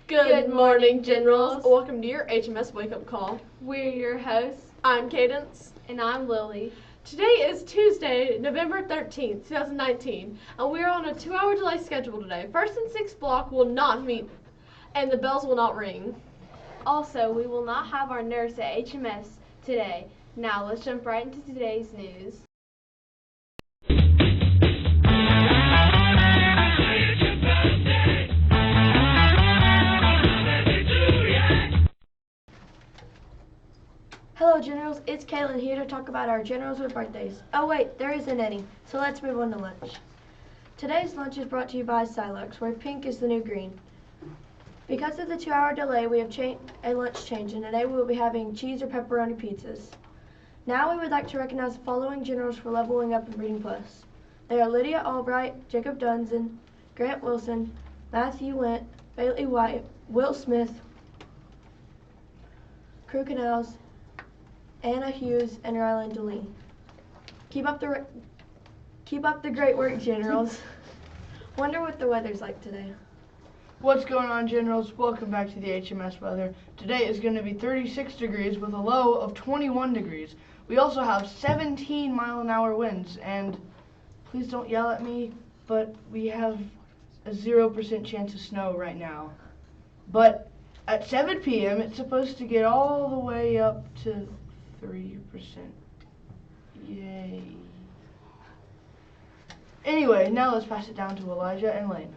Good morning, Generals. Welcome to your HMS Wake Up Call. We're your hosts. I'm Cadence. And I'm Lily. Today is Tuesday, November 13th, 2019, and we are on a 2-hour delay schedule today. First and sixth block will not meet, and the bells will not ring. Also, we will not have our nurse at HMS today. Now, let's jump right into today's news. Hello Generals, it's Kailyn here to talk about our Generals with birthdays. Oh wait, there isn't any, so let's move on to lunch. Today's lunch is brought to you by Silux, where pink is the new green. Because of the 2-hour delay, we have a lunch change, and today we will be having cheese or pepperoni pizzas. Now we would like to recognize the following Generals for leveling up and Reading Plus. They are Lydia Albright, Jacob Dunson, Grant Wilson, Matthew Went, Bailey White, Will Smith, Crew Canals, Anna Hughes, and Ryland DeLee. Keep up the great work, Generals. Wonder what the weather's like today. What's going on, Generals? Welcome back to the HMS weather. Today is going to be 36 degrees with a low of 21 degrees. We also have 17-mile-an-hour winds, and please don't yell at me, but we have a 0% chance of snow right now. But at 7 p.m., it's supposed to get all the way up to 3%. Yay. Anyway, now let's pass it down to Elijah and Lane.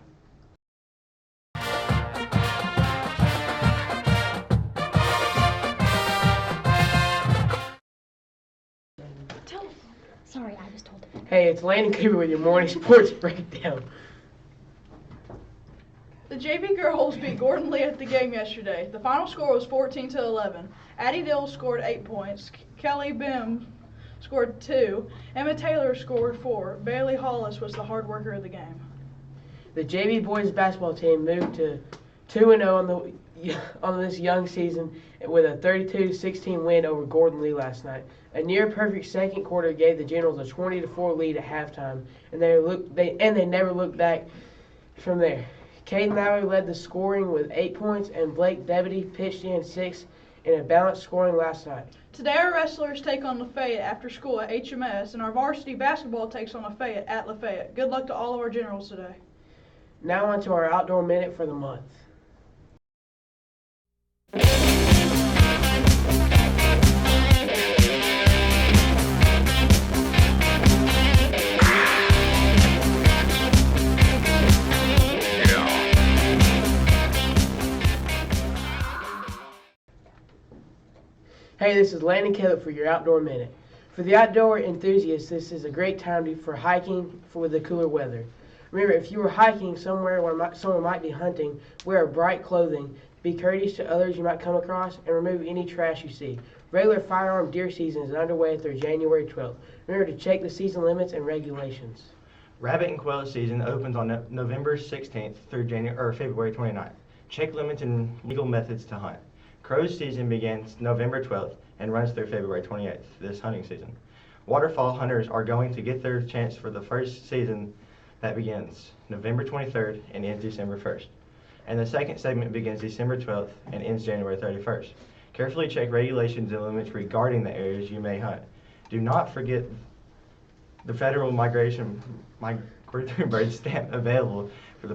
Sorry, I was told. Hey, it's Landon Cooper with your morning sports breakdown. The JV girls beat Gordon Lee at the game yesterday. The final score was 14-11. Addie Dill scored 8 points. Kelly Bim scored 2. Emma Taylor scored 4. Bailey Hollis was the hard worker of the game. The JV boys basketball team moved to 2-0 on this young season with a 32-16 win over Gordon Lee last night. A near-perfect second quarter gave the Generals a 20-4 lead at halftime, and they never looked back from there. Caden Lowry led the scoring with 8 points, and Blake Debity pitched in 6 in a balanced scoring last night. Today our wrestlers take on Lafayette after school at HMS, and our varsity basketball takes on Lafayette at Lafayette. Good luck to all of our Generals today. Now on to our outdoor minute for the month. Hey, this is Landon Kellett for your Outdoor Minute. For the outdoor enthusiasts, this is a great time for hiking with the cooler weather. Remember, if you are hiking somewhere where someone might be hunting, wear bright clothing, be courteous to others you might come across, and remove any trash you see. Regular firearm deer season is underway through January 12th. Remember to check the season limits and regulations. Rabbit and quail season opens on November 16th through February 29th. Check limits and legal methods to hunt. Crow season begins November 12th and runs through February 28th, this hunting season. Waterfowl hunters are going to get their chance for the first season that begins November 23rd and ends December 1st. And the second segment begins December 12th and ends January 31st. Carefully check regulations and limits regarding the areas you may hunt. Do not forget the federal migratory bird stamp available from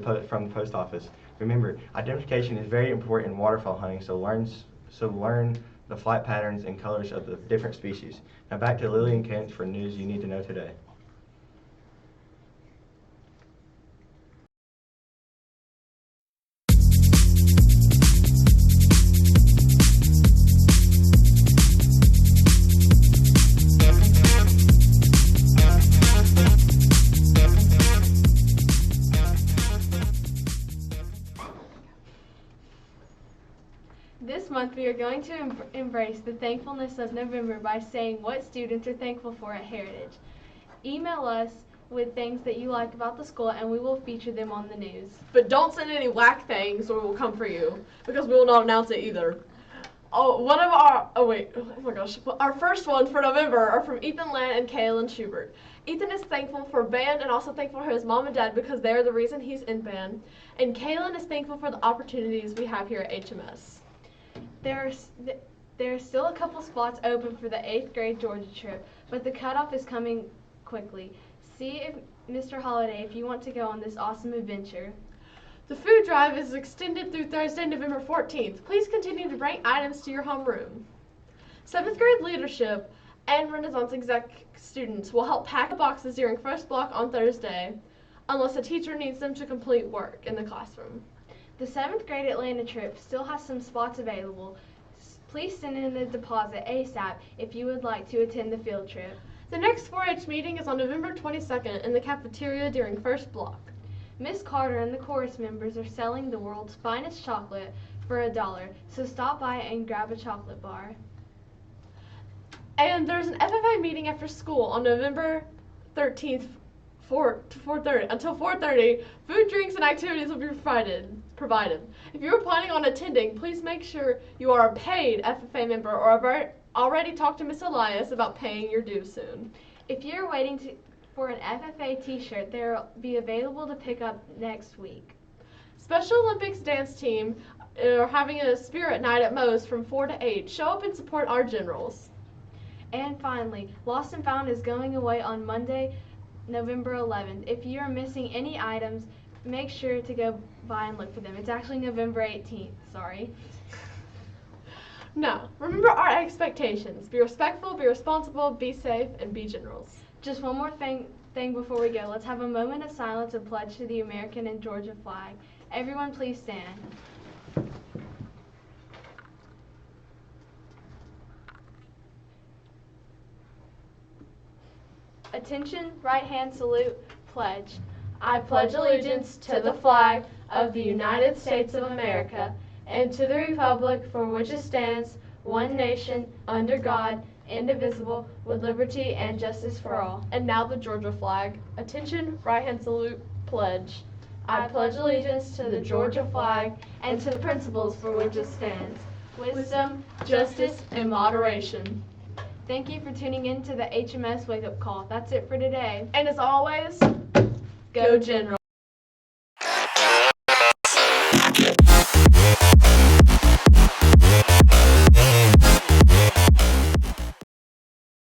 the post office. Remember, identification is very important in waterfowl hunting, so learn the flight patterns and colors of the different species. Now back to Lily and Kent for news you need to know today. This month we are going to embrace the thankfulness of November by saying what students are thankful for at Heritage. Email us with things that you like about the school and we will feature them on the news. But don't send any whack things or we'll come for you, because we will not announce it either. Our first ones for November are from Ethan Land and Kailyn Schubert. Ethan is thankful for band and also thankful for his mom and dad because they're the reason he's in band. And Kailyn is thankful for the opportunities we have here at HMS. There's still a couple spots open for the 8th grade Georgia trip, but the cutoff is coming quickly. See if Mr. Holiday if you want to go on this awesome adventure. The food drive is extended through Thursday, November 14th. Please continue to bring items to your homeroom. 7th grade leadership and Renaissance Exec students will help pack the boxes during first block on Thursday, unless a teacher needs them to complete work in the classroom. The 7th grade Atlanta trip still has some spots available. Please send in a deposit ASAP if you would like to attend the field trip. The next 4-H meeting is on November 22nd in the cafeteria during first block. Miss Carter and the chorus members are selling the world's finest chocolate for $1, so stop by and grab a chocolate bar. And there's an FFA meeting after school on November 13th until 4:30. Food, drinks, and activities will be provided. If you are planning on attending, please make sure you are a paid FFA member or have already talked to Miss Elias about paying your dues soon. If you're waiting for an FFA t-shirt, they'll be available to pick up next week. Special Olympics dance team are having a spirit night at Moe's from 4 to 8. Show up and support our generals. And finally, Lost and Found is going away on Monday, November 11th. If you are missing any items, make sure to go by and look for them. It's actually November 18th, sorry. Now, remember our expectations. Be respectful, be responsible, be safe, and be generals. Just one more thing before we go. Let's have a moment of silence and pledge to the American and Georgia flag. Everyone please stand. Attention, right hand salute, pledge. I pledge allegiance to the flag of the United States of America and to the republic for which it stands, one nation, under God, indivisible, with liberty and justice for all. And now the Georgia flag. Attention, right hand salute, pledge. I pledge allegiance to the Georgia flag and to the principles for which it stands, wisdom, justice, and moderation. Thank you for tuning in to the HMS Wake Up Call. That's it for today. And as always, go Generals.